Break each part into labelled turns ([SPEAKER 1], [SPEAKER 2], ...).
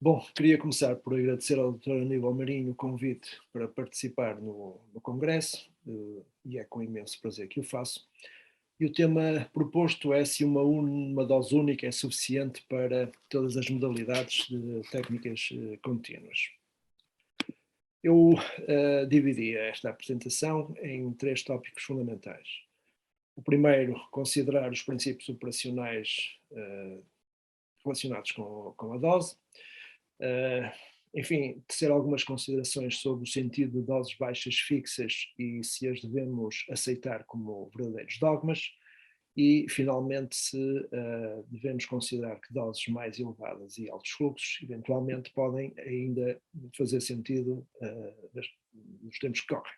[SPEAKER 1] Bom, queria começar por agradecer ao Dr. Aníbal Marinho o convite para participar no Congresso, e é com imenso prazer que o faço. E o tema proposto é se uma dose única é suficiente para todas as modalidades de técnicas contínuas. Eu dividi esta apresentação em três tópicos fundamentais. O primeiro, considerar os princípios operacionais relacionados com a dose. Uh, Enfim, tecer algumas considerações sobre o sentido de doses baixas fixas e se as devemos aceitar como verdadeiros dogmas, e, finalmente, se devemos considerar que doses mais elevadas e altos fluxos, eventualmente, podem ainda fazer sentido nos tempos que correm.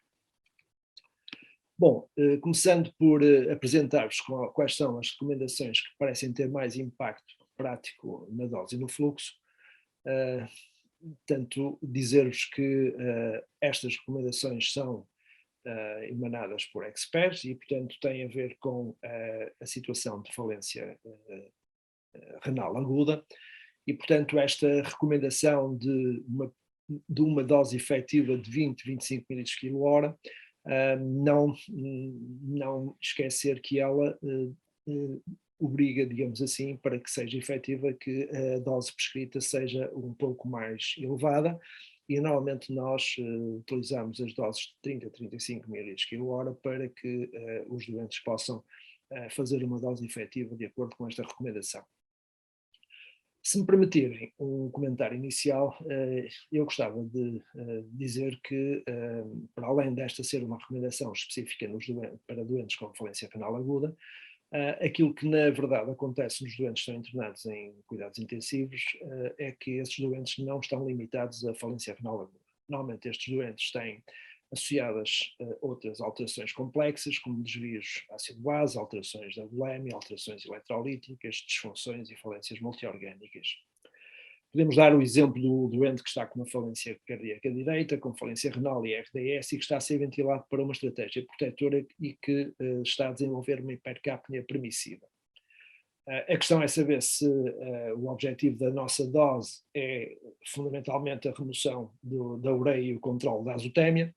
[SPEAKER 1] Bom, começando por apresentar-vos quais são as recomendações que parecem ter mais impacto prático na dose e no fluxo. Tanto dizer-vos que estas recomendações são emanadas por experts e, portanto, têm a ver com a situação de falência renal aguda e, portanto, esta recomendação de uma dose efetiva de 20-25 ml/kg, não esquecer que ela obriga, digamos assim, para que seja efetiva, que a dose prescrita seja um pouco mais elevada, e normalmente nós utilizamos as doses de 30-35 ml/kg para que os doentes possam fazer uma dose efetiva de acordo com esta recomendação. Se me permitirem um comentário inicial, eu gostava de dizer que, para além desta ser uma recomendação específica para doentes com falência renal aguda, aquilo que na verdade acontece nos doentes que estão internados em cuidados intensivos é que esses doentes não estão limitados à falência renal aguda. Normalmente estes doentes têm associadas outras alterações complexas, como desvios ácido-base, alterações da bulimia, alterações eletrolíticas, disfunções e falências multiorgânicas. Podemos dar o exemplo do doente que está com uma falência cardíaca direita, com falência renal e RDS, e que está a ser ventilado para uma estratégia protetora e que está a desenvolver uma hipercapnia permissiva. A questão é saber se o objetivo da nossa dose é fundamentalmente a remoção da ureia e o controle da azotémia,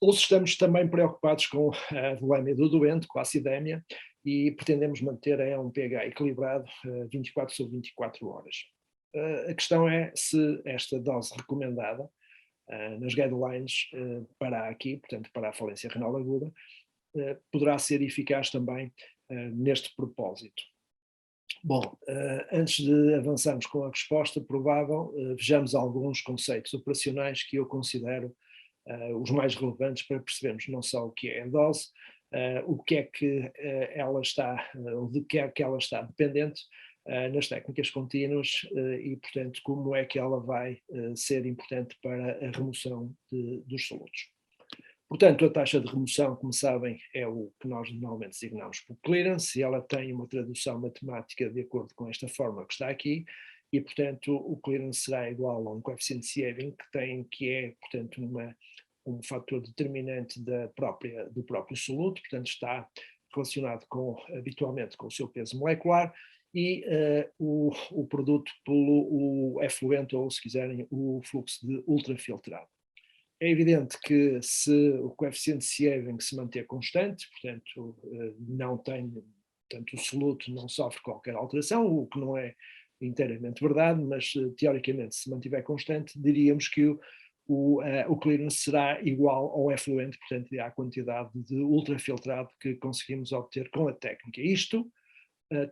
[SPEAKER 1] ou se estamos também preocupados com a bulimia do doente, com a acidemia, e pretendemos manter um pH equilibrado 24/24 horas. A questão é se esta dose recomendada nas guidelines para aqui, portanto para a falência renal aguda, poderá ser eficaz também neste propósito. Bom, antes de avançarmos com a resposta provável, vejamos alguns conceitos operacionais que eu considero os mais relevantes para percebermos não só o que é a dose, o que é que ela está, ou de que é que ela está dependente nas técnicas contínuas e, portanto, como é que ela vai ser importante para a remoção dos solutos. Portanto, a taxa de remoção, como sabem, é o que nós normalmente designamos por clearance, e ela tem uma tradução matemática de acordo com esta fórmula que está aqui, e, portanto, o clearance será igual a um coeficiente Sieving, que é, portanto, um fator determinante do próprio soluto, portanto, está relacionado habitualmente com o seu peso molecular, e o produto pelo o efluente, ou, se quiserem, o fluxo de ultrafiltrado. É evidente que se o coeficiente Sieving se manter constante, portanto, o soluto não sofre qualquer alteração, o que não é inteiramente verdade, mas teoricamente, se mantiver constante, diríamos que o clearance será igual ao efluente, portanto, à quantidade de ultrafiltrado que conseguimos obter com a técnica. Isto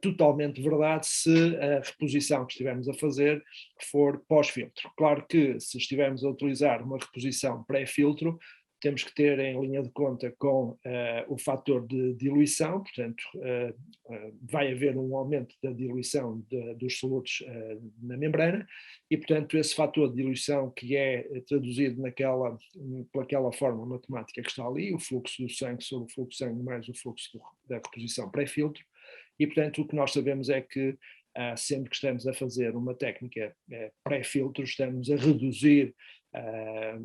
[SPEAKER 1] totalmente verdade se a reposição que estivermos a fazer for pós-filtro. Claro que, se estivermos a utilizar uma reposição pré-filtro, temos que ter em linha de conta com o fator de diluição, portanto, vai haver um aumento da diluição dos solutos na membrana, e, portanto, esse fator de diluição, que é traduzido pelaquela forma matemática que está ali, o fluxo do sangue sobre o fluxo de sangue mais o fluxo da reposição pré-filtro, e, portanto, o que nós sabemos é que sempre que estamos a fazer uma técnica pré-filtro, estamos a reduzir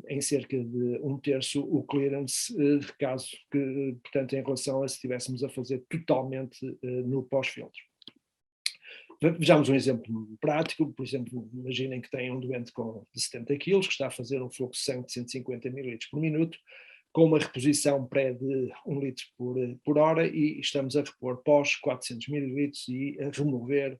[SPEAKER 1] em cerca de 1/3 o clearance, caso que, portanto, em relação a se estivéssemos a fazer totalmente no pós-filtro. Vejamos um exemplo prático. Por exemplo, imaginem que tem um doente de 70 quilos que está a fazer um fluxo de sangue de 150 ml por minuto, com uma reposição pré de 1 litro por hora, e estamos a repor pós 400 ml e a remover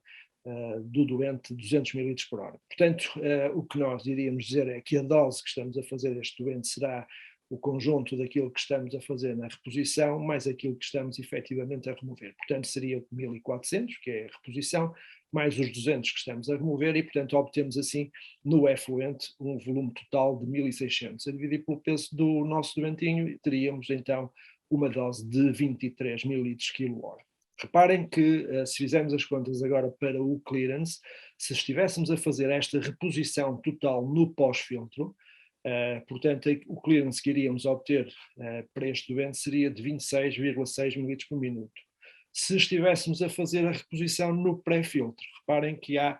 [SPEAKER 1] do doente 200 ml por hora. Portanto, o que nós iríamos dizer é que a dose que estamos a fazer a este doente será o conjunto daquilo que estamos a fazer na reposição, mais aquilo que estamos efetivamente a remover. Portanto, seria 1400, que é a reposição, mais os 200 que estamos a remover, e, portanto, obtemos assim, no efluente, um volume total de 1600. A dividir pelo peso do nosso doentinho, teríamos, então, uma dose de 23 ml quilo-hora. Reparem que, se fizermos as contas agora para o clearance, se estivéssemos a fazer esta reposição total no pós-filtro, portanto, o clearance que iríamos obter para este doente seria de 26,6 ml por minuto. Se estivéssemos a fazer a reposição no pré-filtro, reparem que há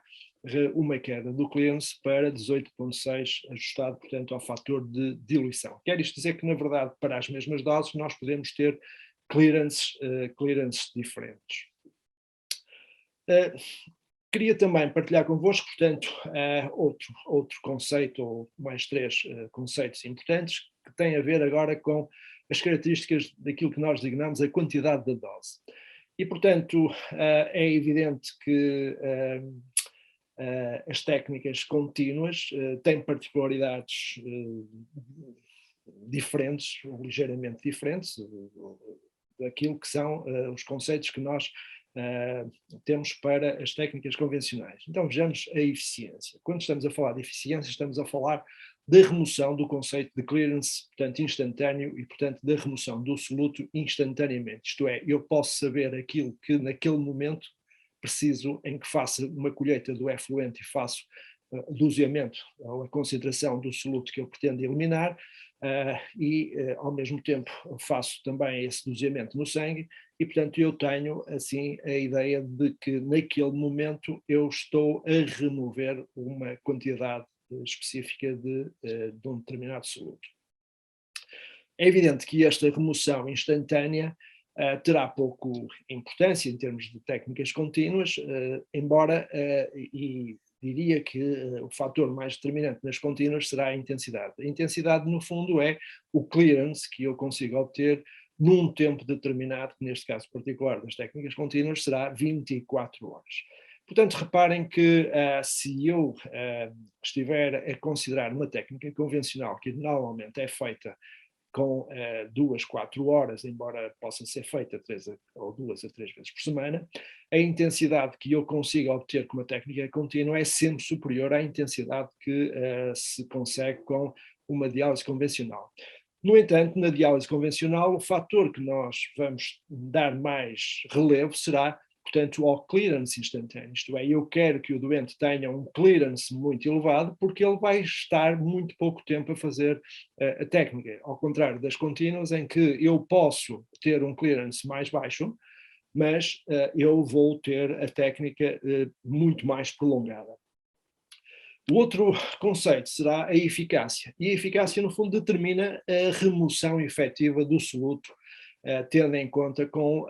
[SPEAKER 1] uma queda do clearance para 18,6, ajustado, portanto, ao fator de diluição. Quer isto dizer que, na verdade, para as mesmas doses, nós podemos ter clearances diferentes. Queria também partilhar convosco, portanto, outro conceito, ou mais 3 conceitos importantes, que têm a ver agora com as características daquilo que nós designamos a quantidade da dose. E, portanto, é evidente que as técnicas contínuas têm particularidades diferentes, ou ligeiramente diferentes, daquilo que são os conceitos que nós temos para as técnicas convencionais. Então vejamos a eficiência. Quando estamos a falar de eficiência, estamos a falar da remoção do conceito de clearance, portanto, instantâneo, e, portanto, da remoção do soluto instantaneamente. Isto é, eu posso saber aquilo que naquele momento preciso, em que faço uma colheita do efluente e faço o doseamento ou a concentração do soluto que eu pretendo eliminar, ao mesmo tempo faço também esse doseamento no sangue, e, portanto, eu tenho assim a ideia de que naquele momento eu estou a remover uma quantidade específica de um determinado soluto. É evidente que esta remoção instantânea terá pouco importância em termos de técnicas contínuas, embora, e diria que o fator mais determinante nas contínuas será a intensidade. A intensidade, no fundo, é o clearance que eu consigo obter num tempo determinado, que neste caso particular das técnicas contínuas será 24 horas. Portanto, reparem que se eu estiver a considerar uma técnica convencional, que normalmente é feita com 2, 4 horas, embora possa ser feita 2 a 3 vezes por semana, a intensidade que eu consigo obter com uma técnica contínua é sempre superior à intensidade que se consegue com uma diálise convencional. No entanto, na diálise convencional, o fator que nós vamos dar mais relevo será, portanto, ao clearance instantâneo. Isto é, eu quero que o doente tenha um clearance muito elevado, porque ele vai estar muito pouco tempo a fazer a técnica, ao contrário das contínuas, em que eu posso ter um clearance mais baixo, mas eu vou ter a técnica muito mais prolongada. O outro conceito será a eficácia. E a eficácia, no fundo, determina a remoção efetiva do soluto, tendo em conta com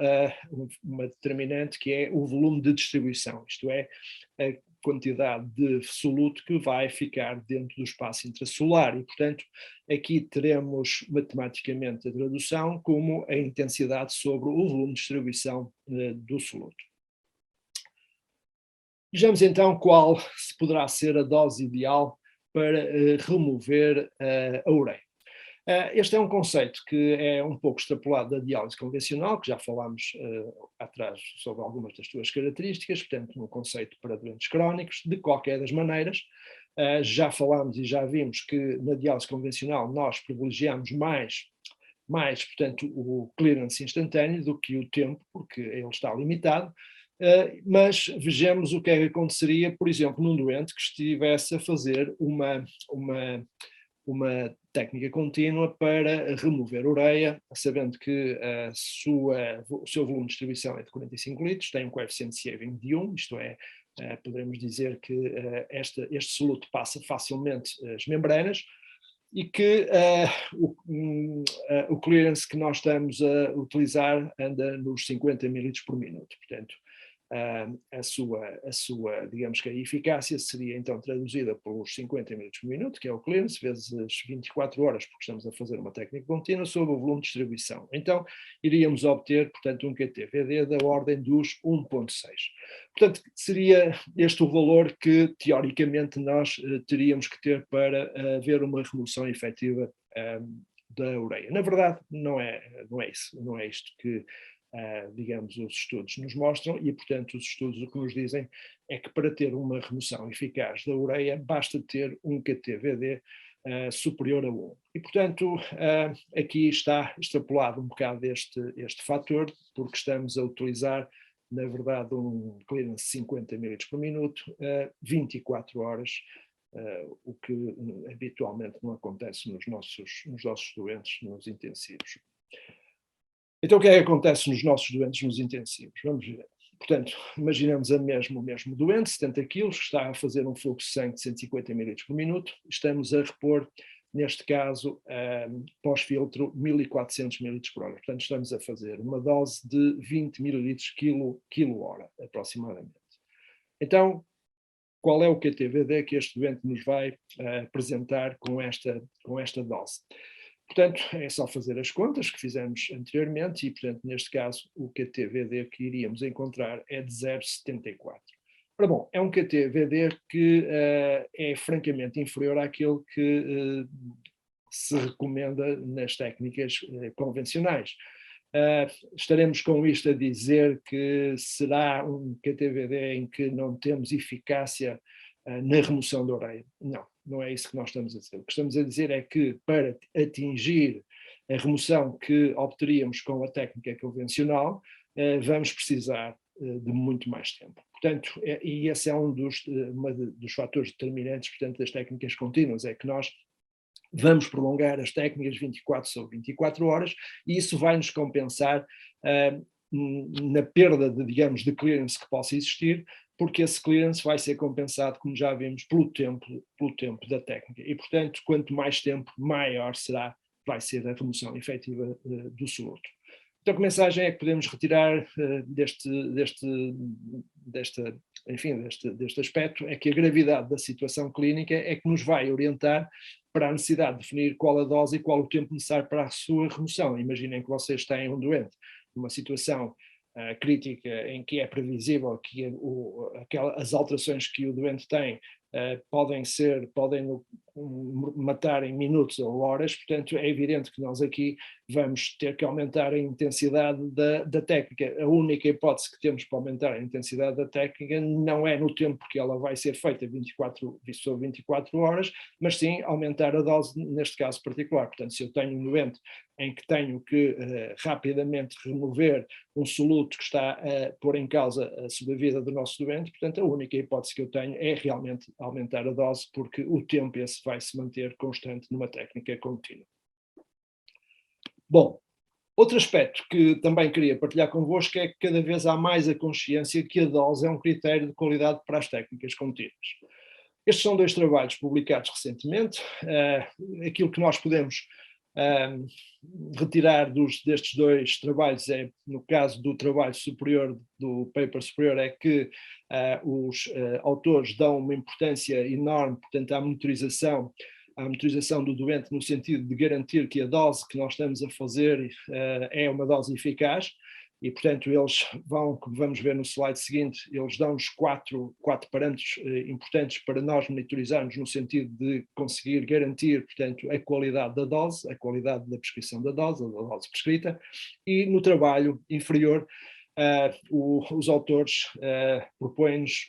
[SPEAKER 1] uma determinante que é o volume de distribuição, isto é, a quantidade de soluto que vai ficar dentro do espaço intracelular. E, portanto, aqui teremos matematicamente a tradução como a intensidade sobre o volume de distribuição do soluto. Vejamos então qual se poderá ser a dose ideal para remover a ureia. Este é um conceito que é um pouco extrapolado da diálise convencional, que já falámos atrás sobre algumas das suas características, portanto, um conceito para doentes crónicos. De qualquer das maneiras, já falámos e já vimos que na diálise convencional nós privilegiamos mais, portanto, o clearance instantâneo do que o tempo, porque ele está limitado. Mas vejamos o que é que aconteceria, por exemplo, num doente que estivesse a fazer uma técnica contínua para remover ureia, sabendo que o seu volume de distribuição é de 45 litros, tem um coeficiente de sieving de 1, isto é, poderemos dizer que este soluto passa facilmente as membranas, e que o clearance que nós estamos a utilizar anda nos 50 ml por minuto. Portanto, a sua, digamos que a eficácia seria então traduzida pelos 50 minutos por minuto, que é o clearance, vezes 24 horas, porque estamos a fazer uma técnica contínua, sobre o volume de distribuição. Então, iríamos obter, portanto, um QTVD da ordem dos 1.6. Portanto, seria este o valor que, teoricamente, nós teríamos que ter para haver uma remoção efetiva da ureia. Na verdade, não é isso, não é isto que digamos, os estudos nos mostram e, portanto, os estudos o que nos dizem é que para ter uma remoção eficaz da ureia basta ter um QTVD superior a 1. E, portanto, aqui está extrapolado um bocado este fator, porque estamos a utilizar, na verdade, um clearance de 50 ml por minuto, 24 horas, o que habitualmente não acontece nos nossos doentes, nos intensivos. Então, o que é que acontece nos nossos doentes nos intensivos? Vamos ver. Portanto, imaginemos o mesmo doente, 70 quilos, que está a fazer um fluxo de sangue de 150 ml por minuto, estamos a repor, neste caso, pós-filtro, 1400 ml por hora. Portanto, estamos a fazer uma dose de 20 ml quilo-hora, aproximadamente. Então, qual é o QTVD que este doente nos vai apresentar com esta dose? Portanto, é só fazer as contas que fizemos anteriormente e, portanto, neste caso, o QTVD que iríamos encontrar é de 0,74. Ora bom, é um QTVD que é francamente inferior àquele que se recomenda nas técnicas convencionais. Estaremos com isto a dizer que será um QTVD em que não temos eficácia na remoção da ureia? Não é isso que nós estamos a dizer. O que estamos a dizer é que para atingir a remoção que obteríamos com a técnica convencional, vamos precisar de muito mais tempo. Portanto, e esse é um dos fatores determinantes, portanto, das técnicas contínuas, é que nós vamos prolongar as técnicas 24 sobre 24 horas e isso vai nos compensar na perda digamos, de clearance que possa existir, porque esse clearance vai ser compensado, como já vimos, pelo tempo da técnica. E, portanto, quanto mais tempo, maior vai ser a remoção efetiva do soluto. Então, que mensagem é que podemos retirar deste aspecto? É que a gravidade da situação clínica é que nos vai orientar para a necessidade de definir qual a dose e qual o tempo necessário para a sua remoção. Imaginem que vocês têm um doente numa situação crítica em que é previsível que as alterações que o doente tem podem matar em minutos ou horas, portanto é evidente que nós aqui vamos ter que aumentar a intensidade da técnica. A única hipótese que temos para aumentar a intensidade da técnica não é no tempo que ela vai ser feita, 24 sobre 24 horas, mas sim aumentar a dose neste caso particular. Portanto, se eu tenho um doente em que tenho que rapidamente remover um soluto que está a pôr em causa a sobrevida do nosso doente, portanto a única hipótese que eu tenho é realmente aumentar a dose, porque o tempo esse vai se manter constante numa técnica contínua. Bom, outro aspecto que também queria partilhar convosco é que cada vez há mais a consciência que a dose é um critério de qualidade para as técnicas contínuas. Estes são 2 trabalhos publicados recentemente. Aquilo que nós podemos retirar destes 2 trabalhos no caso do trabalho superior, do paper superior, é que os autores dão uma importância enorme, portanto, à monitorização do doente no sentido de garantir que a dose que nós estamos a fazer é uma dose eficaz. E, portanto, eles como vamos ver no slide seguinte, eles dão-nos quatro parâmetros importantes para nós monitorizarmos no sentido de conseguir garantir, portanto, a qualidade da dose, a qualidade da prescrição da dose prescrita, e no trabalho inferior, os autores propõem-nos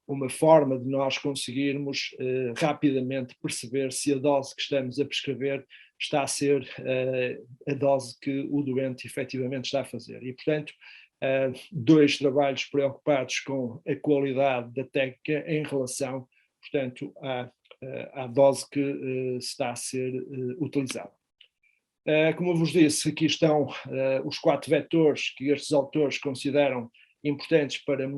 [SPEAKER 1] uma forma de nós conseguirmos rapidamente perceber se a dose que estamos a prescrever está a ser a dose que o doente efetivamente está a fazer. E, portanto, 2 trabalhos preocupados com a qualidade da técnica em relação, portanto, à dose que está a ser utilizada. Como eu vos disse, aqui estão os 4 vetores que estes autores consideram importantes para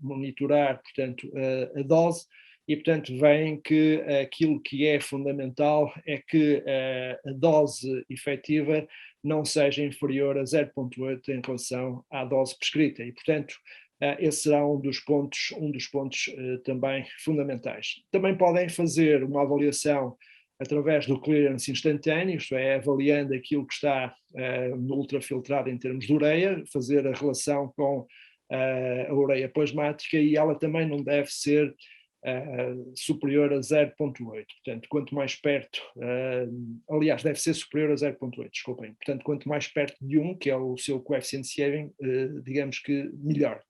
[SPEAKER 1] monitorar, portanto, a dose. e, portanto, veem que aquilo que é fundamental é que a dose efetiva não seja inferior a 0,8 em relação à dose prescrita, e, portanto, esse será um dos pontos também fundamentais. Também podem fazer uma avaliação através do clearance instantâneo, isto é, avaliando aquilo que está no ultrafiltrado em termos de ureia, fazer a relação com a ureia plasmática, e ela também não deve ser superior a 0,8. Portanto, quanto mais perto, aliás, deve ser superior a 0,8, desculpem. Portanto, quanto mais perto de 1, que é o seu coeficiente Sievin, digamos que melhor.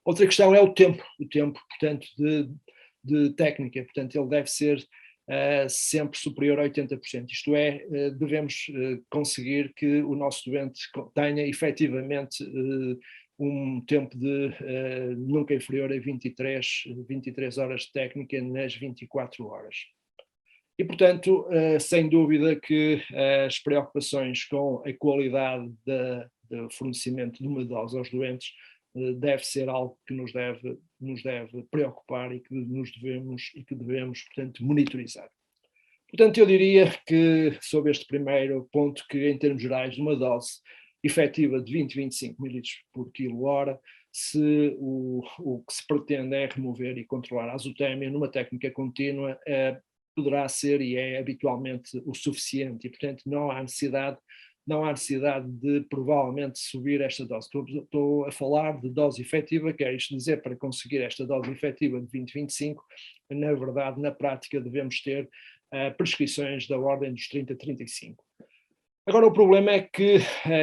[SPEAKER 1] Outra questão é o tempo, portanto, de técnica. Portanto, ele deve ser sempre superior a 80%. Isto é, devemos conseguir que o nosso doente tenha efetivamente um tempo de nunca inferior a 23 horas de técnica nas 24 horas. E, portanto, sem dúvida que as preocupações com a qualidade do fornecimento de uma dose aos doentes deve ser algo que nos deve preocupar e que devemos, portanto, monitorizar. Portanto, eu diria que, sobre este primeiro ponto, que em termos gerais, uma dose efetiva de 20-25 ml por quilo-hora, se o que se pretende é remover e controlar a azotemia numa técnica contínua, poderá ser e é habitualmente o suficiente, e, portanto, não há necessidade de provavelmente subir esta dose. Estou a falar de dose efetiva, quer isto dizer, para conseguir esta dose efetiva de 20-25, na verdade, na prática, devemos ter prescrições da ordem dos 30-35. Agora, o problema é que,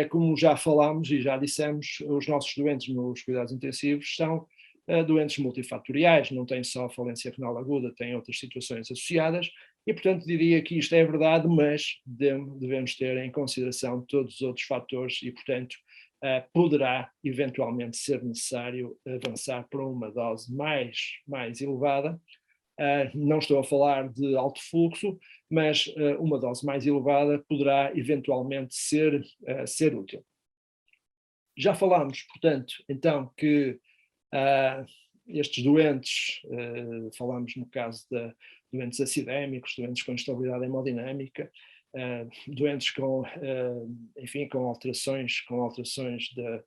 [SPEAKER 1] como já falámos e já dissemos, os nossos doentes nos cuidados intensivos são doentes multifatoriais, não têm só falência renal aguda, têm outras situações associadas, e, portanto, diria que isto é verdade, mas devemos ter em consideração todos os outros fatores e, portanto, poderá eventualmente ser necessário avançar para uma dose mais elevada. Não estou a falar de alto fluxo, mas uma dose mais elevada poderá eventualmente ser útil. Já falámos, portanto, então, que estes doentes, falamos no caso de doentes acidémicos, doentes com instabilidade hemodinâmica, doentes com, enfim, com alterações de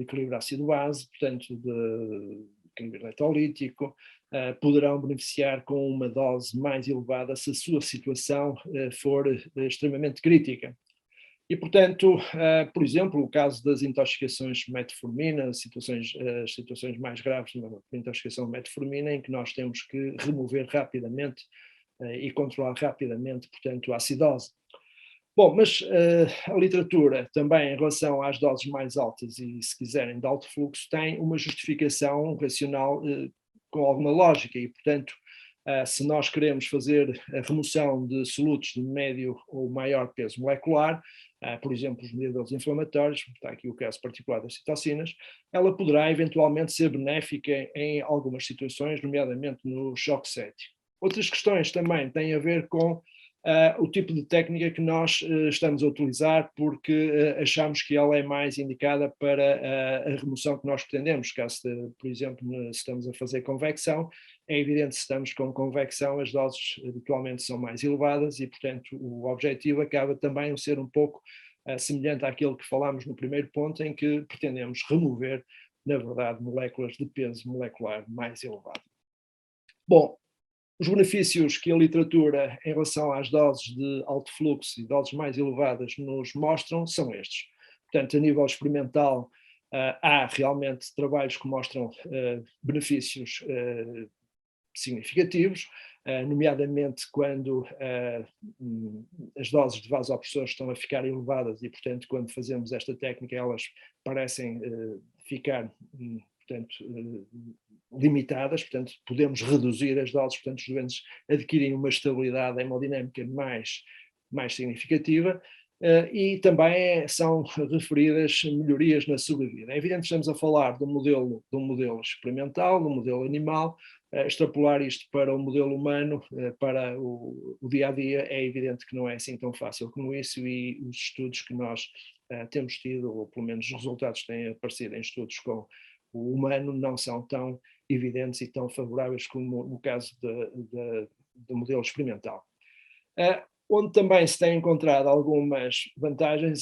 [SPEAKER 1] equilíbrio ácido-base, portanto, de equilíbrio eletrolítico, poderão beneficiar com uma dose mais elevada se a sua situação for extremamente crítica. E, portanto, por exemplo, o caso das intoxicações de metformina, as situações mais graves de intoxicação de metformina, em que nós temos que remover rapidamente e controlar rapidamente, portanto, a acidose. Bom, mas a literatura também em relação às doses mais altas e, se quiserem, de alto fluxo, tem uma justificação racional com alguma lógica e, portanto, se nós queremos fazer a remoção de solutos de médio ou maior peso molecular, por exemplo, os mediadores inflamatórios, está aqui o caso particular das citocinas, ela poderá eventualmente ser benéfica em algumas situações, nomeadamente no choque séptico. Outras questões também têm a ver com o tipo de técnica que nós estamos a utilizar, porque achamos que ela é mais indicada para a remoção que nós pretendemos. Caso, por exemplo, se estamos a fazer convecção, é evidente que se estamos com convecção, as doses habitualmente são mais elevadas e, portanto, o objetivo acaba também a ser um pouco semelhante àquilo que falámos no primeiro ponto, em que pretendemos remover, na verdade, moléculas de peso molecular mais elevado. Bom, os benefícios que a literatura em relação às doses de alto fluxo e doses mais elevadas nos mostram são estes. Portanto, a nível experimental, há realmente trabalhos que mostram benefícios significativos, nomeadamente quando as doses de vasopressores estão a ficar elevadas e, portanto, quando fazemos esta técnica, elas parecem ficar, portanto, limitadas, portanto, podemos reduzir as doses, portanto, os doentes adquirem uma estabilidade hemodinâmica mais significativa, e também são referidas melhorias na sobrevida. É evidente que estamos a falar de um modelo experimental, de um modelo animal, extrapolar isto para o modelo humano, para o dia-a-dia, é evidente que não é assim tão fácil como isso, e os estudos que nós temos tido, ou pelo menos os resultados têm aparecido em estudos com o humano não são tão evidentes e tão favoráveis como no caso do modelo experimental. Onde também se tem encontrado algumas vantagens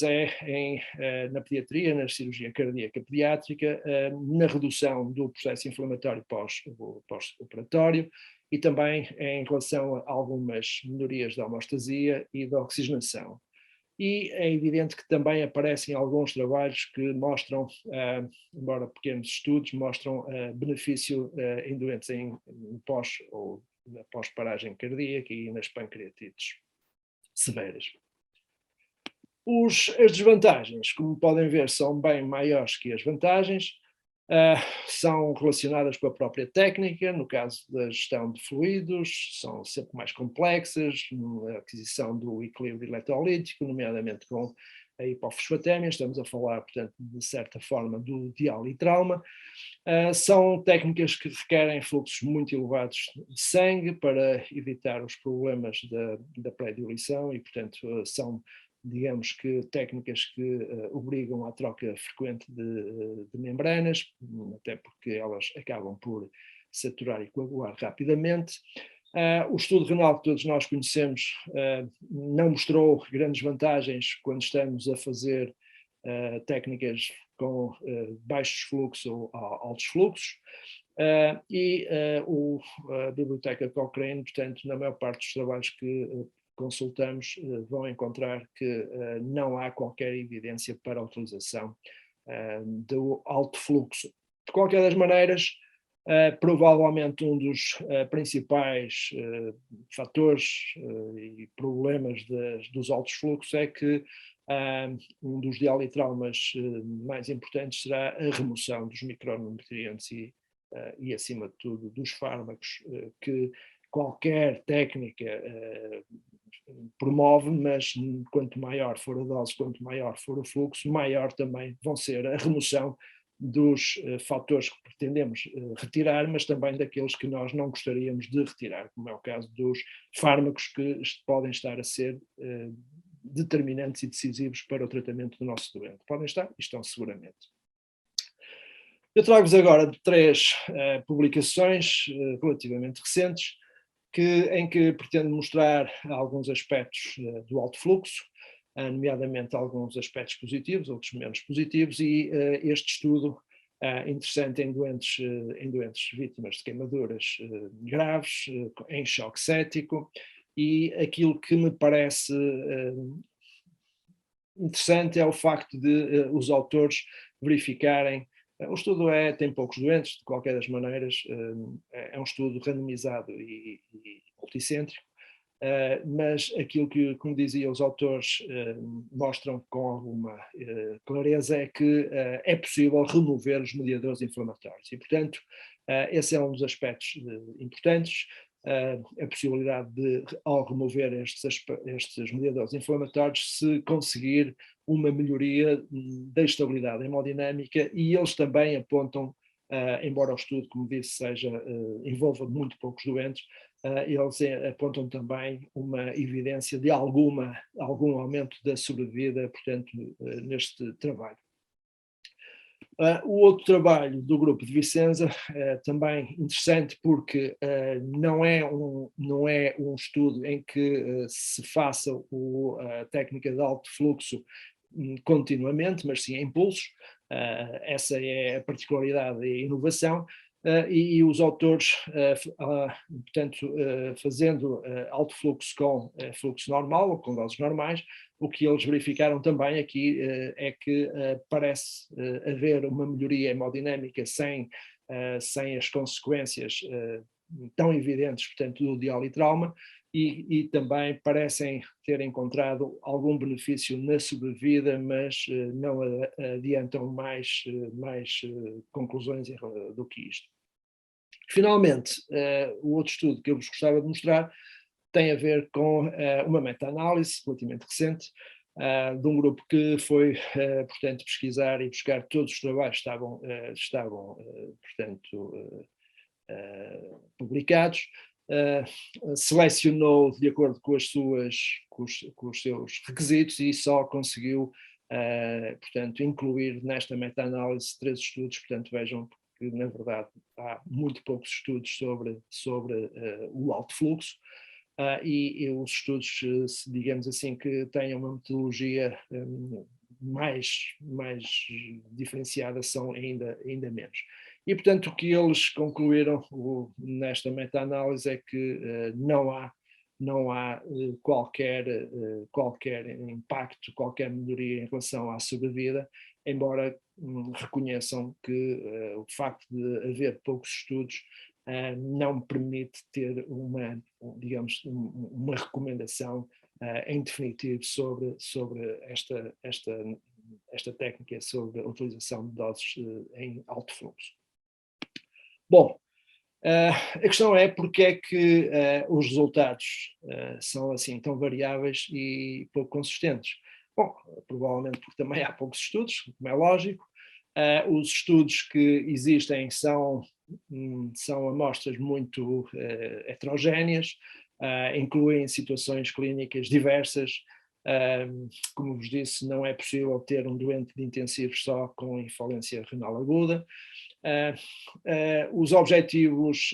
[SPEAKER 1] na pediatria, na cirurgia cardíaca pediátrica, na redução do processo inflamatório pós-operatório e também em relação a algumas melhorias da homeostasia e da oxigenação. E é evidente que também aparecem alguns trabalhos que mostram, embora pequenos estudos, mostram benefício em doentes em pós ou na pós-paragem cardíaca e nas pancreatites severas. As desvantagens, como podem ver, são bem maiores que as vantagens, são relacionadas com a própria técnica, no caso da gestão de fluidos, são sempre mais complexas, na aquisição do equilíbrio eletrolítico, nomeadamente com a hipofosfatémia, estamos a falar, portanto, de certa forma, do dialitrauma. São técnicas que requerem fluxos muito elevados de sangue para evitar os problemas da pré-diluição e, portanto, são, digamos que, técnicas que obrigam à troca frequente de membranas, até porque elas acabam por saturar e coagular rapidamente. O estudo renal que todos nós conhecemos não mostrou grandes vantagens quando estamos a fazer técnicas com baixos fluxos ou altos fluxos, a Biblioteca Cochrane, portanto, na maior parte dos trabalhos que consultamos, vão encontrar que não há qualquer evidência para a utilização do alto fluxo. De qualquer das maneiras, provavelmente um dos principais fatores e problemas dos altos fluxos é que um dos dialitraumas mais importantes será a remoção dos micronutrientes e acima de tudo, dos fármacos que qualquer técnica promove, mas quanto maior for a dose, quanto maior for o fluxo, maior também vão ser a remoção dos fatores que pretendemos retirar, mas também daqueles que nós não gostaríamos de retirar, como é o caso dos fármacos que podem estar a ser determinantes e decisivos para o tratamento do nosso doente. Podem estar e estão seguramente. Eu trago-vos agora 3 publicações relativamente recentes, em que pretendo mostrar alguns aspectos do alto fluxo, nomeadamente alguns aspectos positivos, outros menos positivos, e este estudo interessante em doentes vítimas de queimaduras graves, em choque séptico, e aquilo que me parece interessante é o facto de os autores verificarem. O estudo tem poucos doentes, de qualquer das maneiras, é um estudo randomizado e multicêntrico, mas aquilo que, como dizia, os autores mostram com alguma clareza é que é possível remover os mediadores inflamatórios e, portanto, esse é um dos aspectos importantes, a possibilidade de, ao remover estes mediadores inflamatórios, se conseguir uma melhoria da estabilidade hemodinâmica, e eles também apontam, embora o estudo, como disse, envolva muito poucos doentes, eles apontam também uma evidência de algum aumento da sobrevida, portanto, neste trabalho. O outro trabalho do grupo de Vicenza é também interessante porque não é um estudo em que se faça a técnica de alto fluxo continuamente, mas sim em pulsos. Essa é a particularidade e a inovação. E os autores, portanto, fazendo alto fluxo com fluxo normal ou com doses normais, o que eles verificaram também aqui é que parece haver uma melhoria hemodinâmica sem as consequências tão evidentes, portanto, do dialitrauma, e também parecem ter encontrado algum benefício na sobrevida, mas não adiantam mais conclusões do que isto. Finalmente, o outro estudo que eu vos gostava de mostrar tem a ver com uma meta-análise relativamente recente, de um grupo que foi, portanto, pesquisar e buscar todos os trabalhos que estavam portanto, publicados, selecionou de acordo com os seus requisitos e só conseguiu portanto, incluir nesta meta-análise 3 estudos, portanto, vejam que, na verdade, há muito poucos estudos sobre o alto fluxo, e os estudos, digamos assim, que tenham uma metodologia mais diferenciada são ainda menos. E, portanto, o que eles concluíram nesta meta-análise é que não há qualquer impacto, qualquer melhoria em relação à sobrevida, embora reconheçam que o facto de haver poucos estudos não permite ter digamos, uma recomendação em definitivo sobre esta técnica, sobre a utilização de doses em alto fluxo. Bom, a questão é porque é que os resultados são assim tão variáveis e pouco consistentes. Bom, provavelmente porque também há poucos estudos, como é lógico. Os estudos que existem são amostras muito heterogéneas, incluem situações clínicas diversas. Como vos disse, não é possível ter um doente de intensivos só com infalência renal aguda. Os objetivos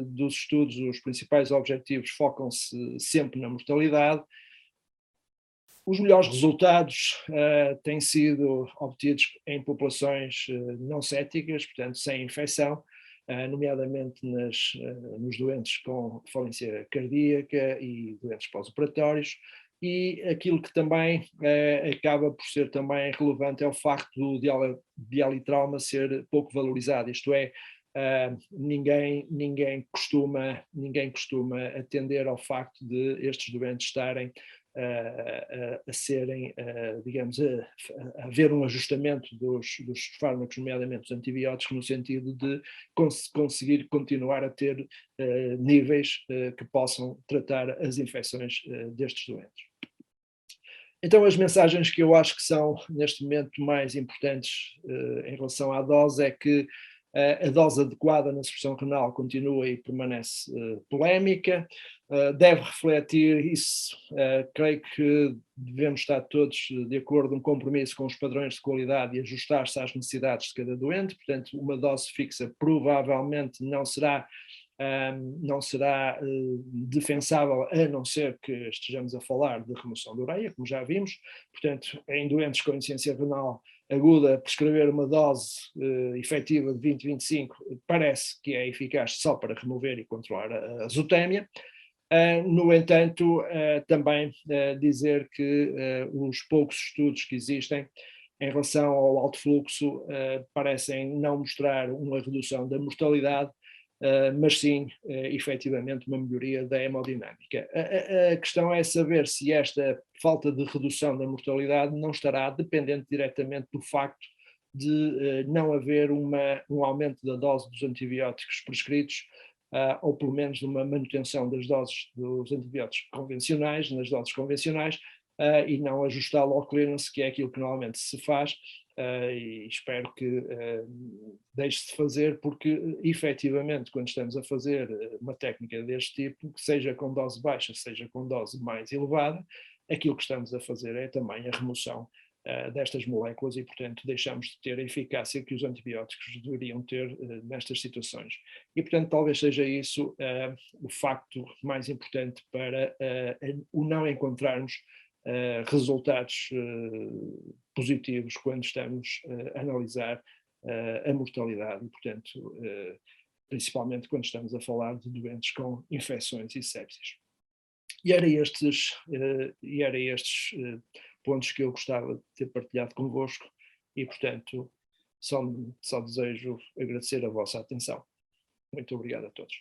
[SPEAKER 1] dos estudos, os principais objetivos, focam-se sempre na mortalidade. Os melhores resultados têm sido obtidos em populações não céticas, portanto sem infecção, nomeadamente nos doentes com falência cardíaca e doentes pós-operatórios. E aquilo que também acaba por ser também relevante é o facto do dialitrauma ser pouco valorizado, isto é, ninguém costuma atender ao facto de estes doentes estarem a serem, digamos, a haver um ajustamento dos fármacos, nomeadamente os antibióticos, no sentido de conseguir continuar a ter níveis que possam tratar as infecções destes doentes. Então, as mensagens que eu acho que são, neste momento, mais importantes em relação à dose é que a dose adequada na supressão renal continua e permanece polémica, deve refletir isso, creio que devemos estar todos de acordo, um compromisso com os padrões de qualidade e ajustar-se às necessidades de cada doente, portanto uma dose fixa provavelmente não será defensável, a não ser que estejamos a falar de remoção de ureia, como já vimos. Portanto, em doentes com insuficiência renal aguda, prescrever uma dose efetiva de 20-25 parece que é eficaz só para remover e controlar a azotemia. No entanto, também dizer que os poucos estudos que existem em relação ao alto fluxo parecem não mostrar uma redução da mortalidade, mas sim, efetivamente, uma melhoria da hemodinâmica. A questão é saber se esta falta de redução da mortalidade não estará dependente diretamente do facto de não haver um aumento da dose dos antibióticos prescritos, ou pelo menos uma manutenção das doses dos antibióticos convencionais, nas doses convencionais, e não ajustá-lo ao clearance, que é aquilo que normalmente se faz, e espero que deixe de fazer, porque efetivamente quando estamos a fazer uma técnica deste tipo, seja com dose baixa, seja com dose mais elevada, aquilo que estamos a fazer é também a remoção destas moléculas e, portanto, deixamos de ter a eficácia que os antibióticos deveriam ter nestas situações. E, portanto, talvez seja isso o facto mais importante para o não encontrarmos resultados positivos quando estamos a analisar a mortalidade e, portanto, principalmente quando estamos a falar de doentes com infecções e sepsis. E era estes pontos que eu gostava de ter partilhado convosco e, portanto, só desejo agradecer a vossa atenção. Muito obrigado a todos.